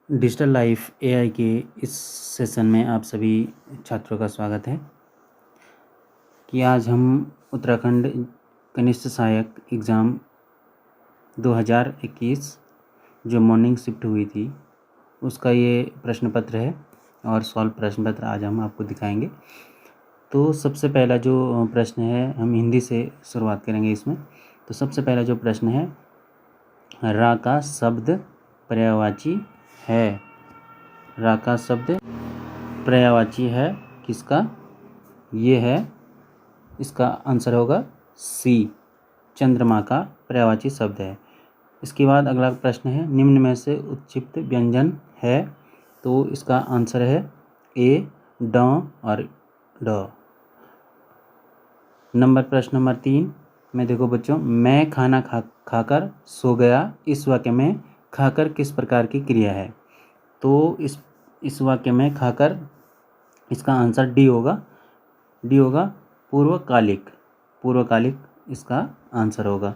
Digital life AI के इस session में आप सभी छात्रों का स्वागत है कि आज हम उत्तराखंड कनिष्ठ सहायक एग्ज़ाम 2021 जो मॉर्निंग शिफ्ट हुई थी उसका ये प्रश्न पत्र है और सॉल्व प्रश्न पत्र आज हम आपको दिखाएंगे। तो सबसे पहला जो प्रश्न है, हम हिंदी से शुरुआत करेंगे इसमें। तो सबसे पहला जो प्रश्न है, रा का शब्द पर्यायवाची है। रा का शब्द पर्यायवाची है किसका? ये है, इसका आंसर होगा सी, चंद्रमा का पर्यायवाची शब्द है। इसके बाद अगला प्रश्न है, निम्न में से उत्क्षिप्त व्यंजन है। तो इसका आंसर है ए, ड और ड। प्रश्न नंबर 3 में देखो बच्चों, मैं खाना खाकर सो गया। इस वाक्य में खाकर किस प्रकार की क्रिया है? तो इस वाक्य में खाकर, इसका आंसर डी होगा। पूर्वकालिक इसका आंसर होगा।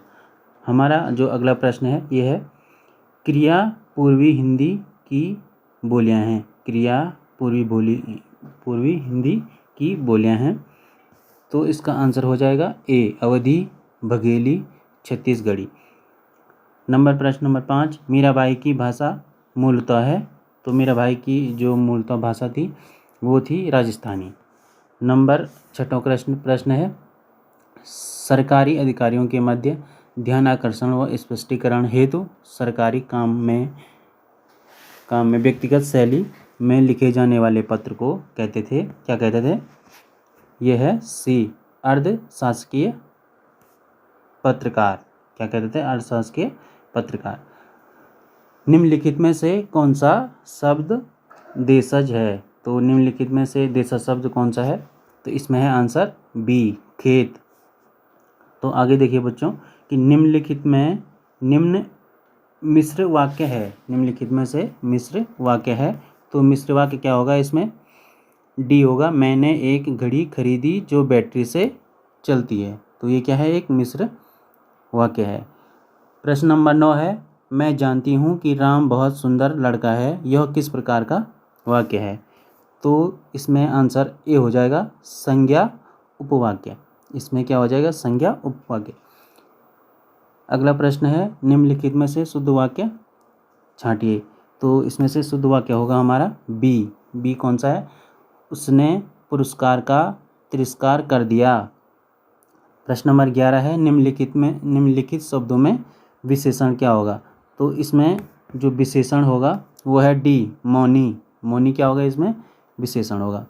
हमारा जो अगला प्रश्न है ये है, क्रिया पूर्वी हिंदी की बोलियां हैं। क्रिया पूर्वी हिंदी की बोलियां हैं। तो इसका आंसर हो जाएगा ए, अवधी, बघेली, छत्तीसगढ़ी। प्रश्न नंबर 5, मीराबाई की भाषा मूलतः है। तो मीराबाई की जो मूलतः भाषा थी वो थी राजस्थानी। छठा प्रश्न है, सरकारी अधिकारियों के मध्य ध्यान आकर्षण व स्पष्टीकरण हेतु सरकारी काम में व्यक्तिगत शैली में लिखे जाने वाले पत्र को कहते थे, क्या कहते थे? यह है सी, अर्ध शासकीय पत्रकार। क्या कहते थे? अर्ध शासकीय पत्रकार। निम्नलिखित में से कौन सा शब्द देशज है? तो निम्नलिखित में से देशज शब्द कौन सा है? तो इसमें है आंसर बी, खेत। तो आगे देखिए बच्चों कि निम्नलिखित में मिश्र वाक्य है। निम्नलिखित में से मिश्र वाक्य है। तो मिश्र वाक्य क्या होगा? इसमें डी होगा, मैंने एक घड़ी खरीदी जो बैटरी से चलती है। तो ये क्या है? एक मिश्र वाक्य है। प्रश्न नंबर 9 है, मैं जानती हूँ कि राम बहुत सुंदर लड़का है। यह किस प्रकार का वाक्य है? तो इसमें आंसर ए हो जाएगा, संज्ञा उपवाक्य। इसमें क्या हो जाएगा? संज्ञा उपवाक्य। अगला प्रश्न है, निम्नलिखित में से शुद्ध वाक्य छांटिए। तो इसमें से शुद्ध वाक्य होगा हमारा बी कौन सा है? उसने पुरस्कार का तिरस्कार कर दिया। प्रश्न नंबर 11 है, निम्नलिखित शब्दों में विशेषण क्या होगा? तो इसमें जो विशेषण होगा वो है डी, मौनी। मौनी क्या होगा? इसमें विशेषण होगा।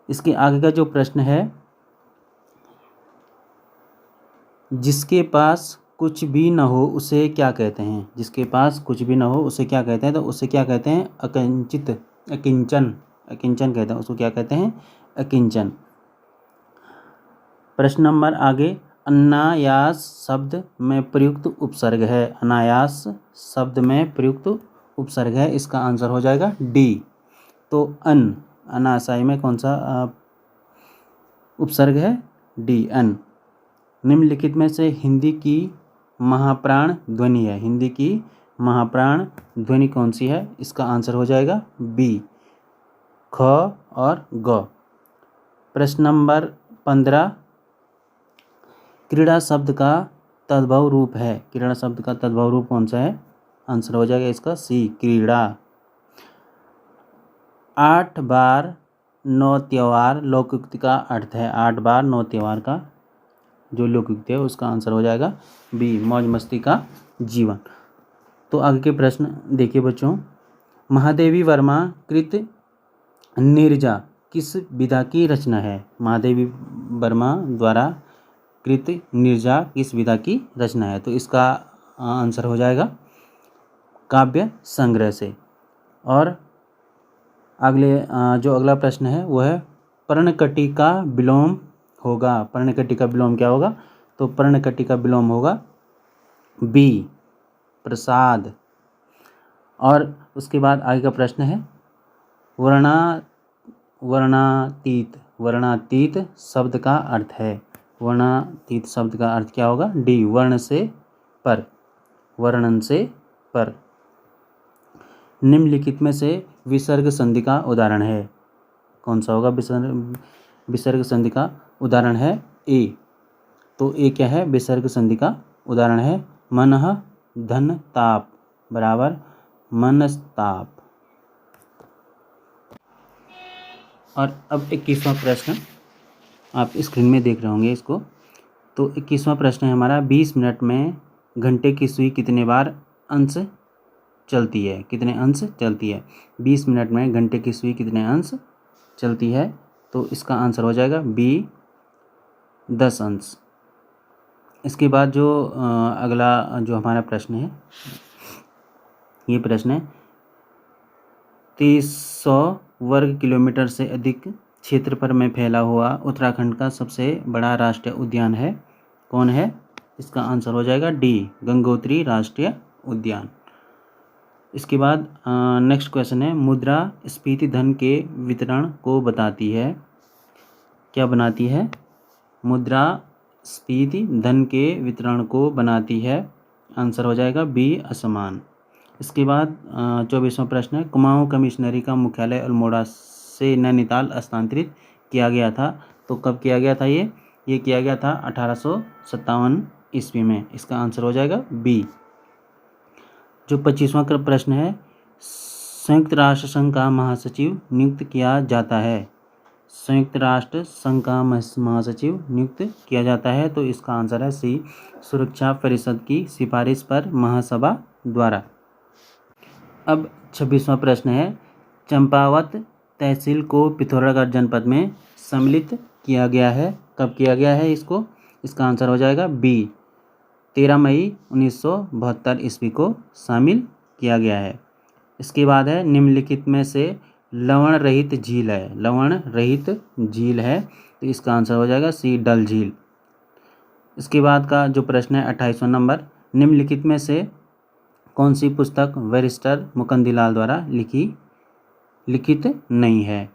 इसके आगे का जो प्रश्न है, जिसके पास कुछ भी न हो उसे क्या कहते हैं? जिसके पास कुछ भी न हो उसे क्या कहते हैं? तो उसे क्या कहते हैं? अकिंचन कहते हैं उसको। क्या कहते हैं? अकिंचन। प्रश्न नंबर आगे, अनायास शब्द में प्रयुक्त उपसर्ग है। अनायास शब्द में प्रयुक्त उपसर्ग है, इसका आंसर हो जाएगा डी। तो अनायासाई में कौन सा उपसर्ग है? डी, अन। निम्नलिखित में से हिंदी की महाप्राण ध्वनि है। हिंदी की महाप्राण ध्वनि कौन सी है? इसका आंसर हो जाएगा बी, ख और ग। प्रश्न नंबर 15, क्रीड़ा शब्द का तद्भव रूप है। क्रीड़ा शब्द का तद्भव रूप कौन सा है? आंसर हो जाएगा इसका सी, क्रीड़ा। 8 बार 9 त्योहार लोकोक्ति का अर्थ है। 8 बार 9 त्योहार का जो लोकोक्ति है उसका आंसर हो जाएगा बी, मौज मस्ती का जीवन। तो आगे के प्रश्न देखिए बच्चों, महादेवी वर्मा कृत नीरजा किस विधा की रचना है? महादेवी वर्मा द्वारा कृत नीरजा किस विधा की रचना है? तो इसका आंसर हो जाएगा काव्य संग्रह से। और जो अगला प्रश्न है वो है, पर्णकटी का विलोम होगा। पर्णकटी का विलोम क्या होगा? तो पर्णकटी का विलोम होगा बी, प्रसाद। और उसके बाद आगे का प्रश्न है, वर्णातीत शब्द का अर्थ है। वर्णातीत शब्द का अर्थ क्या होगा? डी, वर्ण से पर, वर्णन से पर। निम्नलिखित में से विसर्ग संधि का उदाहरण है? कौन सा होगा विसर्ग संधि का उदाहरण है? ए। तो ए क्या है? विसर्ग संधि का उदाहरण है मनः धन ताप बराबर मनस्ताप। और अब 21वां प्रश्न आप स्क्रीन में देख रहे होंगे इसको। तो 21वां प्रश्न है हमारा, 20 मिनट में घंटे की सुई कितने बार अंश चलती है? कितने अंश चलती है? 20 मिनट में घंटे की सुई कितने अंश चलती है? तो इसका आंसर हो जाएगा बी 10 अंश। इसके बाद जो अगला जो हमारा प्रश्न है, ये प्रश्न है 2300 वर्ग किलोमीटर से अधिक क्षेत्र में फैला हुआ उत्तराखंड का सबसे बड़ा राष्ट्रीय उद्यान है? कौन है? इसका आंसर हो जाएगा डी गंगोत्री राष्ट्रीय उद्यान। इसके बाद नेक्स्ट क्वेश्चन है, मुद्रास्फीति धन के वितरण को बताती है? क्या बनाती है? मुद्रास्फीति धन के वितरण को बनाती है। आंसर हो जाएगा बी असमान। इसके बाद 24वां प्रश्न है, कुमाऊं कमिश्नरी का मुख्यालय अल्मोड़ा से नैनीताल स्थानांतरित किया गया था। तो कब किया गया था? ये किया गया था 1857 ईस्वी में। इसका आंसर हो जाएगा बी। जो 25वां प्रश्न है, संयुक्त राष्ट्र संघ का महासचिव नियुक्त किया जाता है? संयुक्त राष्ट्र संघ का महासचिव नियुक्त किया जाता है। तो इसका आंसर है सी सुरक्षा परिषद की सिफारिश पर महासभा द्वारा। अब 26वां प्रश्न है, चंपावत तहसील को पिथौरागढ़ जनपद में सम्मिलित किया गया है? कब किया गया है इसको? इसका आंसर हो जाएगा बी 13 मई 1972 ईस्वी को शामिल किया गया है। इसके बाद है, निम्नलिखित में से लवण रहित झील है? लवण रहित झील है, तो इसका आंसर हो जाएगा सी डल झील। इसके बाद का जो प्रश्न है 28वां नंबर, निम्नलिखित में से कौन सी पुस्तक बैरिस्टर मुकंदीलाल द्वारा लिखित नहीं है?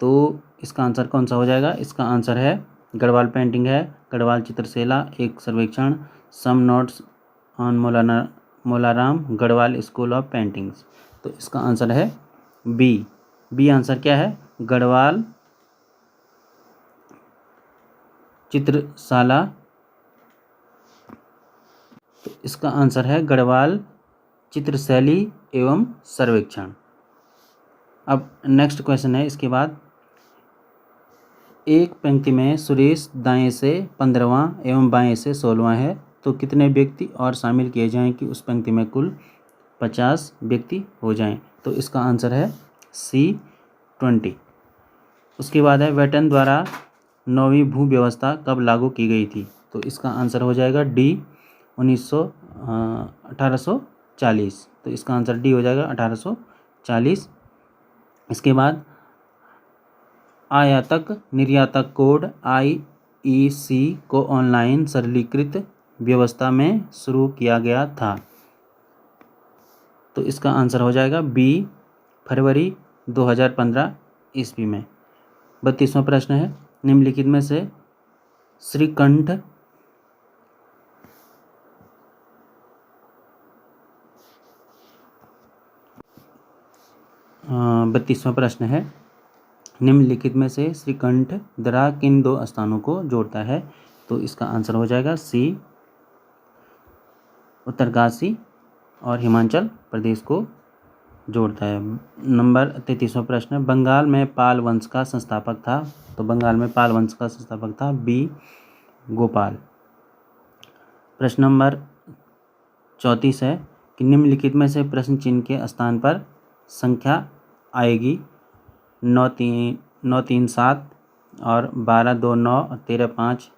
तो इसका आंसर कौन सा हो जाएगा? इसका आंसर है गढ़वाल पेंटिंग है, गढ़वाल चित्रसेला, एक सर्वेक्षण, some notes on Molaram, Garhwal school of paintings. तो इसका आंसर है बी। बी आंसर क्या है? गढ़वाल चित्रशाला। तो इसका आंसर है गढ़वाल चित्रशैली एवं सर्वेक्षण। अब नेक्स्ट क्वेश्चन है इसके बाद, एक पंक्ति में सुरेश दाएं से 15वां एवं बाएं से 16वां है, तो कितने व्यक्ति और शामिल किए जाएं कि उस पंक्ति में कुल 50 व्यक्ति हो जाएं? तो इसका आंसर है सी 20। उसके बाद है, वेटन द्वारा 9वीं भू व्यवस्था कब लागू की गई थी? तो इसका आंसर हो जाएगा डी 1840। तो इसका आंसर डी हो जाएगा 1840। इसके बाद आयातक निर्यातक कोड IEC को ऑनलाइन सरलीकृत व्यवस्था में शुरू किया गया था। तो इसका आंसर हो जाएगा बी फरवरी 2015 ईस्वी में। 32वां प्रश्न है, निम्नलिखित में से श्रीकंठ 32वां प्रश्न है, निम्नलिखित में से श्रीकंठ दर्रा किन दो स्थानों को जोड़ता है? तो इसका आंसर हो जाएगा सी उत्तरकाशी और हिमाचल प्रदेश को जोड़ता है। नंबर 33वां प्रश्न, बंगाल में पाल वंश का संस्थापक था? तो बंगाल में पाल वंश का संस्थापक था बी गोपाल। प्रश्न नंबर 34 है कि निम्नलिखित में से प्रश्न चिन्ह के स्थान पर संख्या आएगी 937 और 1229 और 135।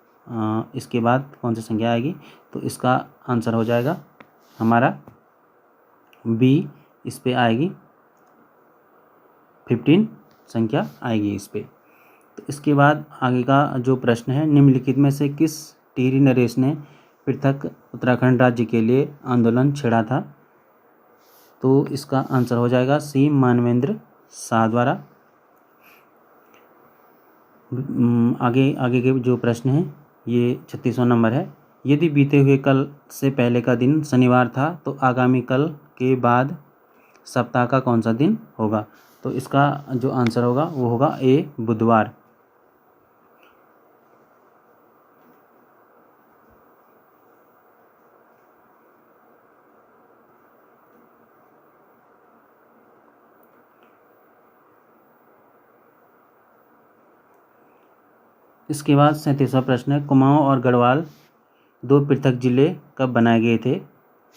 इसके बाद कौन सी संख्या आएगी? तो इसका आंसर हो जाएगा हमारा बी, इस पे आएगी 15 संख्या आएगी इस पे। तो इसके बाद आगे का जो प्रश्न है, निम्नलिखित में से किस टिहरी नरेश ने पृथक उत्तराखंड राज्य के लिए आंदोलन छेड़ा था? तो इसका आंसर हो जाएगा सी मानवेंद्र शाह द्वारा। आगे के जो प्रश्न है ये 36वां नंबर है, यदि बीते हुए कल से पहले का दिन शनिवार था तो आगामी कल के बाद सप्ताह का कौन सा दिन होगा? तो इसका जो आंसर होगा वो होगा ए बुधवार। इसके बाद 37वां प्रश्न है, कुमाऊं और गढ़वाल दो पृथक जिले कब बनाए गए थे?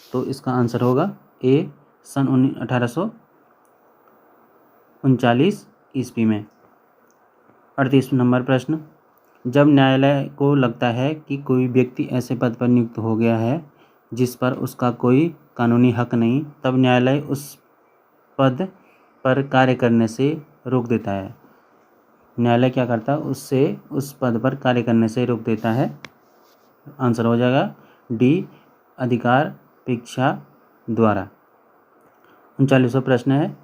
तो इसका आंसर होगा ए सन 1839 ईस्वी में। 38 नंबर प्रश्न, जब न्यायालय को लगता है कि कोई व्यक्ति ऐसे पद पर नियुक्त हो गया है जिस पर उसका कोई कानूनी हक नहीं, तब न्यायालय उस पद पर कार्य करने से रोक देता है। न्यायालय क्या करता है? उससे उस पद पर कार्य करने से रोक देता है। आंसर हो जाएगा डी अधिकारापेक्षा द्वारा। 39वां प्रश्न है,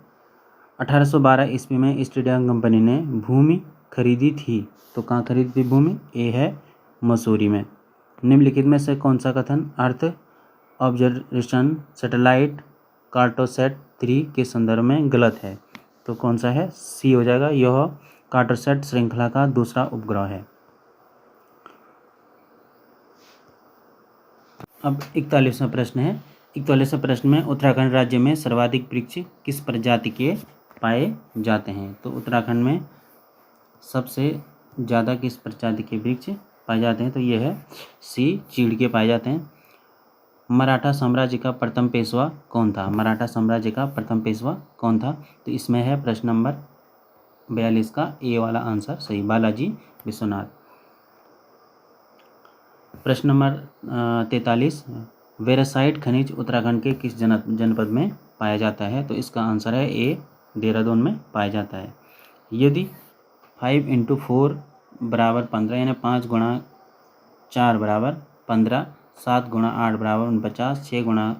1812 ईस्वी में ईस्ट इंडिया कंपनी ने भूमि खरीदी थी, तो कहाँ खरीदी थी भूमि? ए है मसूरी में। निम्नलिखित में से कौन सा कथन अर्थ ऑब्जर्वेशन सैटेलाइट कार्टोसैट 3 के संदर्भ में गलत है? तो कौन सा है? सी हो जाएगा, यह कार्टोसैट श्रृंखला का दूसरा उपग्रह है। अब 41वां प्रश्न है। 41वें प्रश्न में उत्तराखंड राज्य में सर्वाधिक वृक्ष किस प्रजाति के पाए जाते हैं? तो उत्तराखंड में सबसे ज़्यादा किस प्रजाति के वृक्ष पाए जाते हैं? तो ये है सी चीड़ के पाए जाते हैं। मराठा साम्राज्य का प्रथम पेशवा कौन था? मराठा साम्राज्य का प्रथम पेशवा कौन था? तो इसमें है प्रश्न नंबर 42 का ए वाला आंसर सही, बालाजी विश्वनाथ। प्रश्न नंबर 43, वेरासाइट खनिज उत्तराखंड के किस जनपद में पाया जाता है? तो इसका आंसर है ए देहरादून में पाया जाता है। यदि 5 × 4 = 15 यानी 5 × 4 = 15, 7 × 8 = 49, 6 ×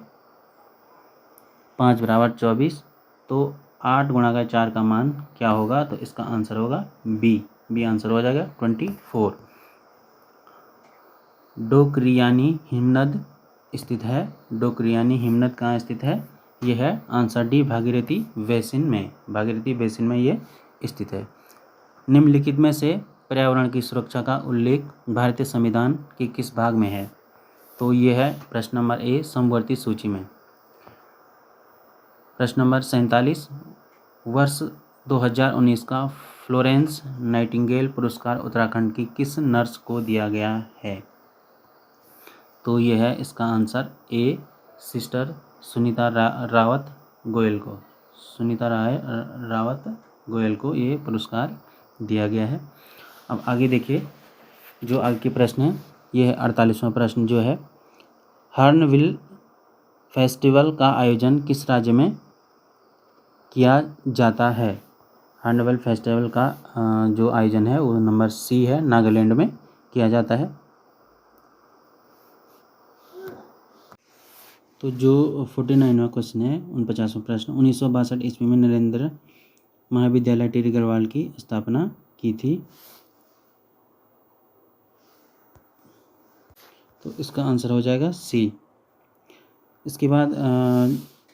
5 = 24, तो 8 × 4 का मान क्या होगा? तो इसका आंसर होगा बी आंसर हो जाएगा 24। डोकरियानी हिमनद स्थित है। डोकरियानी हिमनद कहाँ स्थित है? यह है आंसर डी भागीरथी बेसिन में। भागीरथी बेसिन में ये स्थित है। निम्नलिखित में से पर्यावरण की सुरक्षा का उल्लेख भारतीय संविधान के किस भाग में है? तो ये है प्रश्न नंबर ए समवर्ती सूची में। प्रश्न नंबर 47, वर्ष 2019 का फ्लोरेंस नाइटिंगेल पुरस्कार उत्तराखंड की किस नर्स को दिया गया है? तो ये है इसका answer A sister Sunita Rawat Goyal को। सुनीता रावत गोयल को ये पुरस्कार दिया गया है। अब आगे देखिए जो आगे के प्रश्न है, ये है 48वां प्रश्न जो है, हॉर्नबिल फेस्टिवल का आयोजन किस राज्य में किया जाता है? हॉर्नबिल फेस्टिवल का जो आयोजन है वो नंबर सी है, नागालैंड में किया जाता है। तो जो 49वां क्वेश्चन है 49वां प्रश्न, 1962 ईस्वी में नरेंद्र महाविद्यालय टिहरी गढ़वाल की स्थापना की थी। तो इसका आंसर हो जाएगा सी। इसके बाद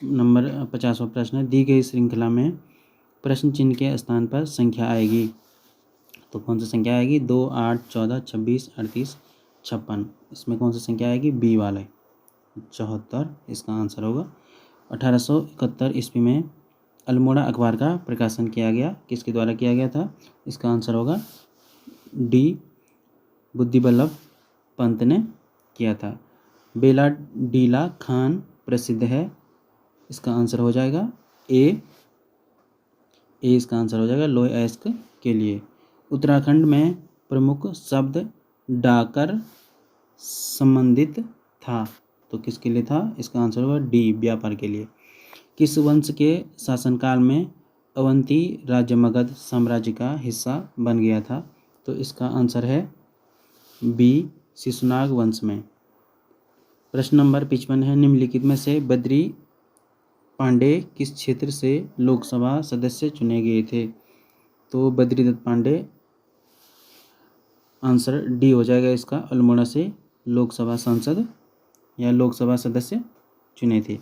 नंबर 50वां प्रश्न है, दी गई श्रृंखला में प्रश्न चिन्ह के स्थान पर संख्या आएगी। तो कौन सी संख्या आएगी? 2, 8, 14, 26, 38, 56। इसमें कौन सी संख्या आएगी? बी वाला 74 इसका आंसर होगा। 1871 ईस्वी में अल्मोड़ा अखबार का प्रकाशन किया गया, किसके द्वारा किया गया था? इसका आंसर होगा डी बुद्धिवल्लभ पंत ने किया था। बेला डीला खान प्रसिद्ध है, इसका आंसर हो जाएगा ए इसका आंसर हो जाएगा लोएस्क के लिए। उत्तराखंड में प्रमुख शब्द डाकर संबंधित था, तो किसके लिए था? इसका आंसर होगा डी व्यापार के लिए। किस वंश के शासनकाल में अवंती राज्य मगध साम्राज्य का हिस्सा बन गया था? तो इसका आंसर है बी शिशुनाग वंश में। प्रश्न नंबर 55 है, निम्नलिखित में से बद्री पांडे किस क्षेत्र से लोकसभा सदस्य चुने गए थे? तो बद्रीदत्त पांडे आंसर डी हो जाएगा इसका, अल्मोड़ा से लोकसभा सांसद या लोकसभा सदस्य चुने थे।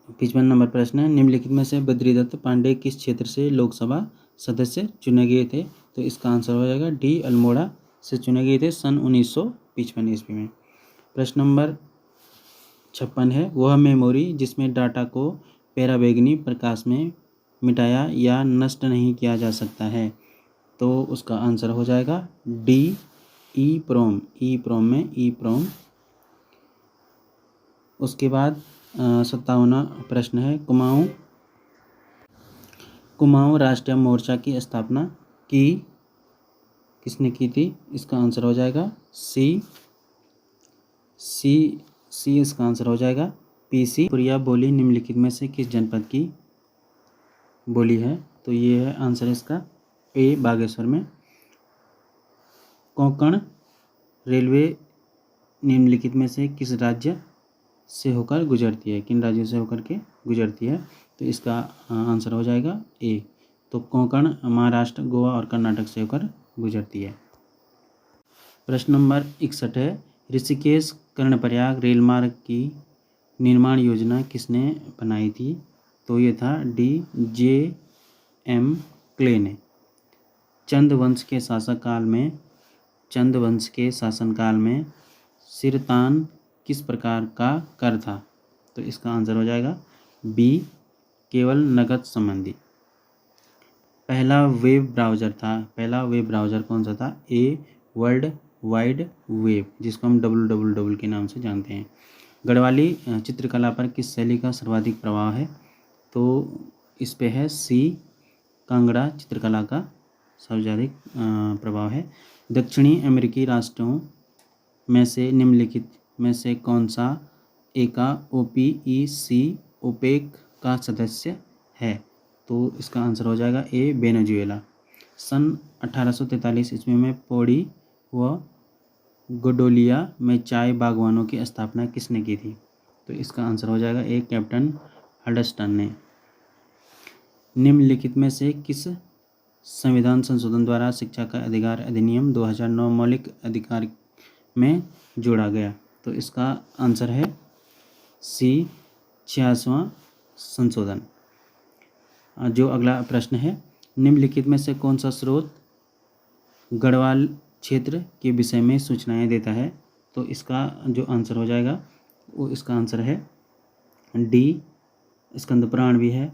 55 नंबर प्रश्न है, निम्नलिखित में से बद्रीदत्त पांडे किस क्षेत्र से लोकसभा सदस्य चुने गए थे? तो इसका आंसर हो जाएगा डी, अल्मोड़ा से चुने गए थे सन 1955 ईस्वी में। प्रश्न नंबर 56 है, वह मेमोरी जिसमें डाटा को पराबैंगनी प्रकाश में मिटाया या नष्ट नहीं किया जा सकता है? तो उसका आंसर हो जाएगा डी, ई प्रोम। ई प्रोम में ई प्रोम। उसके बाद 57वां प्रश्न है, कुमाऊं राष्ट्रीय मोर्चा की स्थापना किसने की थी? इसका आंसर हो जाएगा सी इसका आंसर हो जाएगा पीसी। पुरिया बोली निम्नलिखित में से किस जनपद की बोली है? तो ये है आंसर इसका ए, बागेश्वर में। कोंकण रेलवे निम्नलिखित में से किस राज्य से होकर गुजरती है? किन राज्यों से होकर के गुजरती है? तो इसका आंसर हो जाएगा ए। तो कोंकण महाराष्ट्र, गोवा और कर्नाटक से होकर गुजरती है। प्रश्न नंबर 61 है, ऋषिकेश कर्णप्रयाग रेलमार्ग की निर्माण योजना किसने बनाई थी? तो ये था डी, जे.एम. क्ले ने। चंद वंश के शासनकाल में सिरतान किस प्रकार का कर था? तो इसका आंसर हो जाएगा बी, केवल नकद संबंधी। पहला वेब ब्राउज़र कौन सा था? ए, वर्ल्ड वाइड वेब, जिसको हम www के नाम से जानते हैं। गढ़वाली चित्रकला पर किस शैली का सर्वाधिक प्रभाव है? तो इस पे है सी, कांगड़ा चित्रकला का सर्वाधिक प्रभाव है। दक्षिणी अमेरिकी राष्ट्रों में से निम्नलिखित में से कौन सा एका ओपेक का सदस्य है? तो इसका आंसर हो जाएगा ए, वेनेजुएला। सन 1843 ईस्वी में पौड़ी व गोडोलिया में चाय बागवानों की स्थापना किसने की थी? तो इसका आंसर हो जाएगा ए, कैप्टन हडस्टन ने। निम्नलिखित में से किस संविधान संशोधन द्वारा शिक्षा का अधिकार अधिनियम 2009 मौलिक अधिकार में जोड़ा गया? तो इसका आंसर है सी, 86वां संशोधन। जो अगला प्रश्न है, निम्नलिखित में से कौन सा स्रोत गढ़वाल क्षेत्र के विषय में सूचनाएं देता है? तो इसका जो आंसर हो जाएगा वो इसका आंसर है डी, स्कंद पुराण भी है।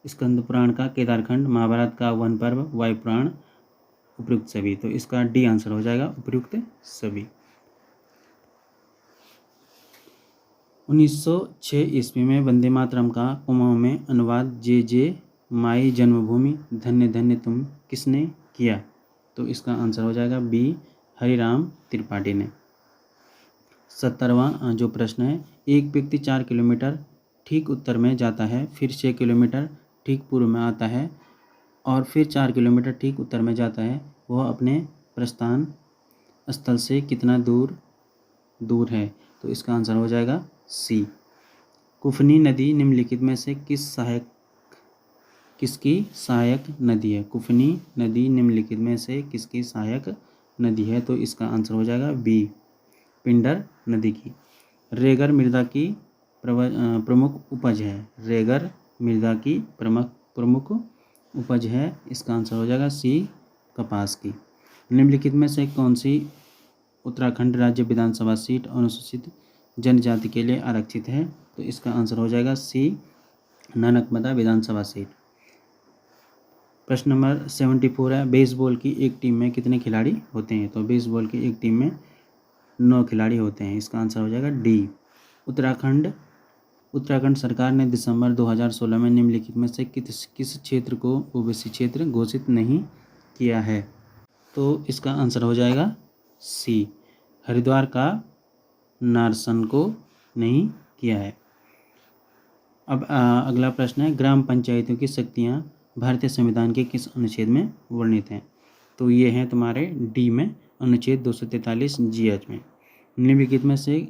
स्कंद पुराण का केदारखंड, महाभारत का वन पर्व, वायु पुराण, उपयुक्त सभी। तो इसका डी आंसर हो जाएगा उपयुक्त सभी। 1906 ईस्वी में वंदे मातरम का कुमाऊं में अनुवाद जे माई जन्मभूमि धन्य धन्य तुम किसने किया? तो इसका आंसर हो जाएगा बी, हरिराम त्रिपाठी ने। 70वां जो प्रश्न है, एक व्यक्ति 4 किलोमीटर ठीक उत्तर में जाता है, फिर 6 किलोमीटर ठीक पूर्व में आता है और फिर 4 किलोमीटर ठीक उत्तर में जाता है, वह अपने प्रस्थान स्थल से कितना दूर है? तो इसका आंसर हो जाएगा सी। कुफनी नदी निम्नलिखित में से किसकी सहायक नदी है? कुफनी नदी निम्नलिखित में से किसकी सहायक नदी है? तो इसका आंसर हो जाएगा बी, पिंडर नदी की। रेगर मृदा की प्रमुख उपज है। रेगर मृदा की प्रमुख उपज है, इसका आंसर हो जाएगा सी, कपास की। निम्नलिखित में से कौन सी उत्तराखंड राज्य विधानसभा सीट अनुसूचित जनजाति के लिए आरक्षित है? तो इसका आंसर हो जाएगा सी, नानकमदा विधानसभा सीट। प्रश्न नंबर 74 है, बेसबॉल की एक टीम में कितने खिलाड़ी होते हैं? तो बेसबॉल की एक टीम में 9 खिलाड़ी होते हैं, इसका आंसर हो जाएगा डी। उत्तराखंड सरकार ने दिसंबर 2016 में निम्नलिखित में से किस क्षेत्र को ओबीसी क्षेत्र घोषित नहीं किया है? तो इसका आंसर हो जाएगा सी, हरिद्वार का नारसन को नहीं किया है। अब अगला प्रश्न है, ग्राम पंचायतों की शक्तियाँ भारतीय संविधान के किस अनुच्छेद में वर्णित हैं? तो ये हैं तुम्हारे डी में, अनुच्छेद 243 जीएच में। निम्नलिखित में से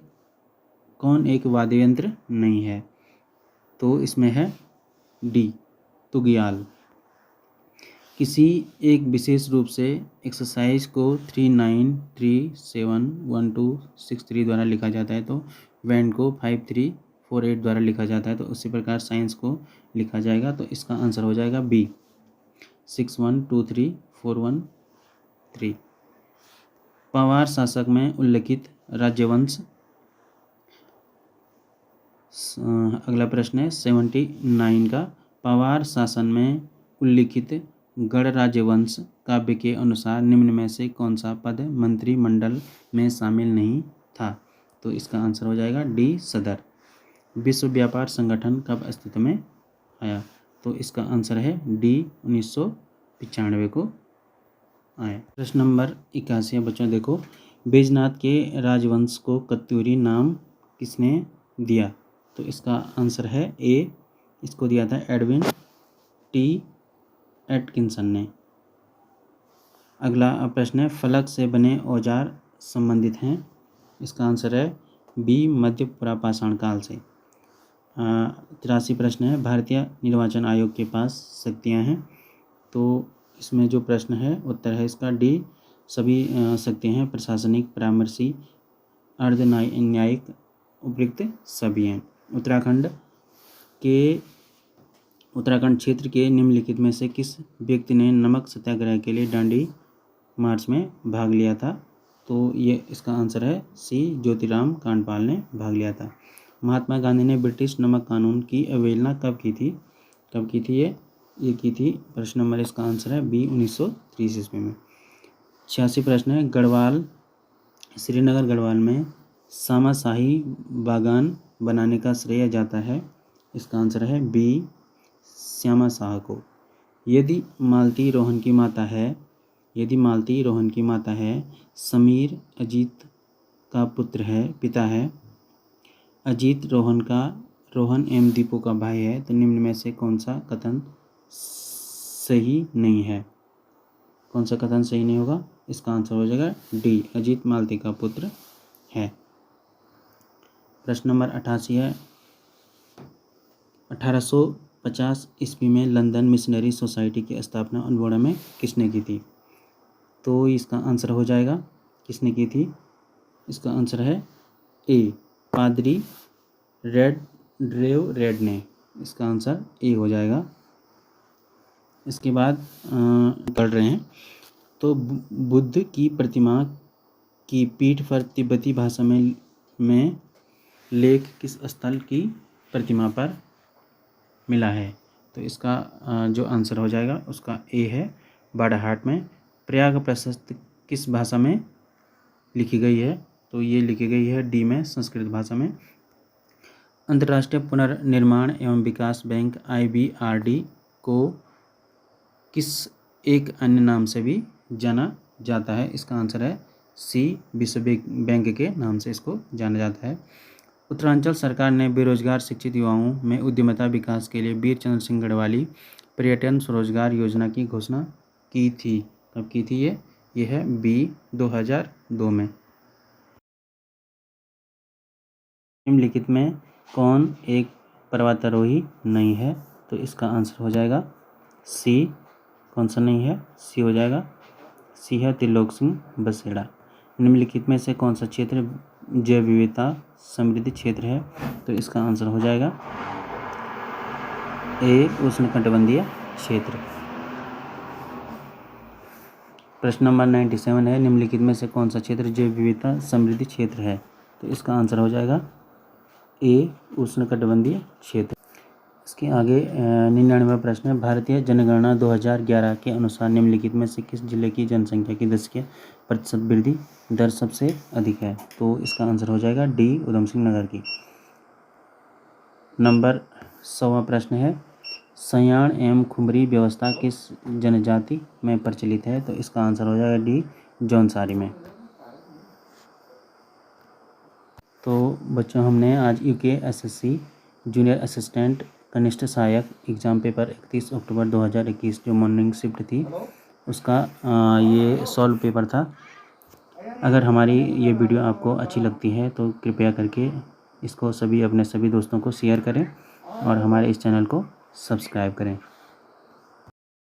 कौन एक वाद्य यंत्र नहीं है? तो इसमें है डी, तुगियाल। किसी एक विशेष रूप से एक्सरसाइज को 39371263 द्वारा लिखा जाता है, तो वैन को 53 48 द्वारा लिखा जाता है, तो उसी प्रकार साइंस को लिखा जाएगा। तो इसका आंसर हो जाएगा बी 612341 पवार शासक में उल्लिखित राज्यवंश। अगला प्रश्न है 79 का, पवार शासन में उल्लिखित गढ़ राजवंश काव्य के अनुसार निम्न में से कौन सा पद मंत्रिमंडल में शामिल नहीं था? तो इसका आंसर हो जाएगा डी सदर। विश्व व्यापार संगठन कब अस्तित्व में आया? तो इसका आंसर है डी 1995 को आया। प्रश्न नंबर 81 बच्चों देखो, बैजनाथ के राजवंश को कत्यूरी नाम किसने दिया? तो इसका आंसर है ए, इसको दिया था एडविन टी एटकिंसन ने। अगला प्रश्न है, फलक से बने औजार संबंधित हैं? इसका आंसर है बी, मध्य पुरापाषाण काल से। 83 प्रश्न है, भारतीय निर्वाचन आयोग के पास शक्तियां हैं? तो इसमें जो प्रश्न है उत्तर है इसका डी, सभी शक्तियां हैं, प्रशासनिक, परामर्शी, अर्ध न्यायिक, उपयुक्त सभी हैं। उत्तराखंड क्षेत्र के निम्नलिखित में से किस व्यक्ति ने नमक सत्याग्रह के लिए दांडी मार्च में भाग लिया था? तो ये इसका आंसर है सी, ज्योतिराम कांडपाल ने भाग लिया था। महात्मा गांधी ने ब्रिटिश नमक कानून की अवहेलना कब की थी? ये की थी, प्रश्न नंबर इसका आंसर है बी, 1930 ईस्वी में। 86 प्रश्न है, श्रीनगर गढ़वाल में सामाशाही बागान बनाने का श्रेय जाता है? इसका आंसर है बी, श्यामा शाह को। यदि मालती रोहन की माता है, समीर अजीत का पिता है, अजीत रोहन एवं दीपू का भाई है, तो निम्न में से कौन सा कथन सही नहीं है? कौन सा कथन सही नहीं होगा? इसका आंसर हो जाएगा डी, अजीत मालती का पुत्र है। प्रश्न नंबर 88 है, 1850 ईस्वी में लंदन मिशनरी सोसाइटी की स्थापना अल्मोड़ा में किसने की थी? तो इसका आंसर हो जाएगा, किसने की थी? इसका आंसर है ए, पादरी रेड ने। इसका आंसर ए हो जाएगा। इसके बाद पढ़ रहे हैं, तो बुद्ध की प्रतिमा की पीठ पर तिब्बती भाषा में लेख किस स्थल की प्रतिमा पर मिला है? तो इसका जो आंसर हो जाएगा उसका ए है, बाड़ाहाट में। प्रयाग प्रशस्ति किस भाषा में लिखी गई है? तो ये लिखी गई है डी में, संस्कृत भाषा में। अंतर्राष्ट्रीय पुनर्निर्माण एवं विकास बैंक IBRD को किस एक अन्य नाम से भी जाना जाता है? इसका आंसर है सी, विश्व बैंक के नाम से इसको जाना जाता है। उत्तरांचल सरकार ने बेरोजगार शिक्षित युवाओं में उद्यमिता विकास के लिए वीर चंद्र सिंह गढ़वाली पर्यटन स्वरोजगार योजना की घोषणा की थी। कब की थी ये है बी, 2002 में। निम्नलिखित में कौन एक पर्वतारोही नहीं है? तो इसका आंसर हो जाएगा सी, कौन सा नहीं है? सी हो जाएगा, सी है त्रिलोक सिंह बसेड़ा। निम्नलिखित में से कौन सा क्षेत्र जैव विविधता समृद्ध क्षेत्र है? तो इसका आंसर हो जाएगा ए, उष्णकटिबंधीय क्षेत्र। प्रश्न नंबर 97 है, निम्नलिखित में से कौन सा क्षेत्र जैव विविधता समृद्ध क्षेत्र है? तो इसका आंसर हो जाएगा ए, उष्णकटिबंधीय क्षेत्र। इसके आगे 99वां प्रश्न है, भारतीय जनगणना 2011 के अनुसार निम्नलिखित में से किस जिले की जनसंख्या की दशकीय प्रतिशत वृद्धि दर सबसे अधिक है? तो इसका आंसर हो जाएगा डी, उधम सिंह नगर की। नंबर 100वां प्रश्न है, सयाण एवं खुमरी व्यवस्था किस जनजाति में प्रचलित है? तो इसका आंसर हो जाएगा डी, जौनसारी में। तो बच्चों, हमने आज UKSSC जूनियर असिस्टेंट कनिष्ठ सहायक एग्ज़ाम पेपर 31 अक्टूबर 2021 जो मॉर्निंग शिफ्ट थी उसका ये सॉल्व पेपर था। अगर हमारी ये वीडियो आपको अच्छी लगती है तो कृपया करके इसको अपने सभी दोस्तों को शेयर करें और हमारे इस चैनल को सब्सक्राइब करें।